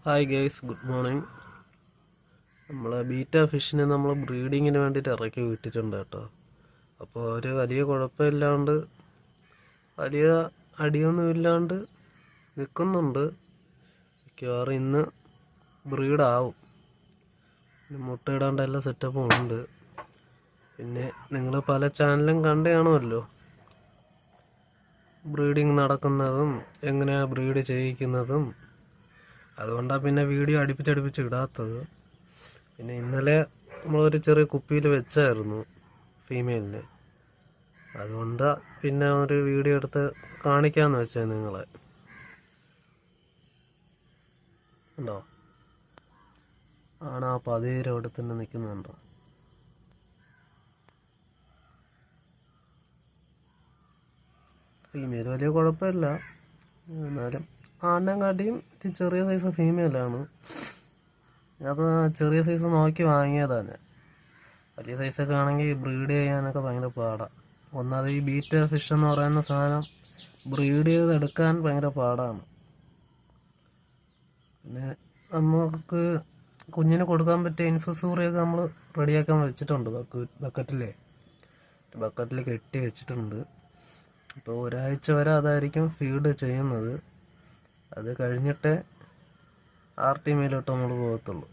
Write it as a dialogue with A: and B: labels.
A: Hi guys, good morning. നമ്മൾ beta ഫിഷിനെ നമ്മൾ ബ്രീഡിങ്ങിന് വേണ്ടിയിട്ട് ഇറക്കി വിട്ടിട്ടുണ്ട് കേട്ടോ. അപ്പോൾ അവർ വലിയ കുഴപ്പമില്ലാണ്ട്, വലിയ അടിയൊന്നും ഇല്ലാണ്ട് നിൽക്കുന്നുണ്ട്. മിക്കവാറും ഇന്ന് ബ്രീഡാവും. മുട്ടയിടാണ്ട് എല്ലാ സെറ്റപ്പും ഉണ്ട്. പിന്നെ നിങ്ങൾ പല ചാനലും കണ്ടു കാണുമല്ലോ, ബ്രീഡിങ് നടക്കുന്നതും എങ്ങനെയാണ് ബ്രീഡ് ചെയ്യിക്കുന്നതും. അതുകൊണ്ടാണ് പിന്നെ വീഡിയോ അടുപ്പിച്ചടുപ്പിച്ച് ഇടാത്തത്. പിന്നെ ഇന്നലെ നമ്മളൊരു ചെറിയ കുപ്പിയിൽ വെച്ചായിരുന്നു ഫീമെയിലിനെ. അതുകൊണ്ടാണ് പിന്നെ ഒരു വീഡിയോ എടുത്ത് കാണിക്കാമെന്ന് വെച്ചാൽ നിങ്ങളെ. ഉണ്ടോ, ആണ് ആ 17 അവിടെ തന്നെ നിൽക്കുന്നുണ്ടോ? ഫീമെയിൽ വലിയ കുഴപ്പമില്ല, എന്നാലും ആണിനെക്കാട്ടിയും ചെറിയ സൈസ് ഫീമെയിലാണ്. അത് ചെറിയ സൈസ് നോക്കി വാങ്ങിയതാണ്. വലിയ സൈസൊക്കെ ആണെങ്കിൽ ബ്രീഡ് ചെയ്യാനൊക്കെ ഭയങ്കര പാടാണ്. ഒന്നാമത് ഈ ബീറ്റ ഫിഷ് എന്ന് പറയുന്ന സാധനം ബ്രീഡ് ചെയ്തെടുക്കാൻ ഭയങ്കര പാടാണ്. പിന്നെ നമുക്ക് കുഞ്ഞിന് കൊടുക്കാൻ പറ്റിയ ഇൻഫസൂറിയൊക്കെ നമ്മൾ റെഡിയാക്കാൻ വെച്ചിട്ടുണ്ട്. ബക്കറ്റിൽ കെട്ടി വെച്ചിട്ടുണ്ട്. ഇപ്പോൾ ഒരാഴ്ച വരെ അതായിരിക്കും ഫീഡ് ചെയ്യുന്നത്. അത് കഴിഞ്ഞിട്ടേ ആർട്ടി മേലോട്ട് നമ്മൾ പോകത്തുള്ളൂ.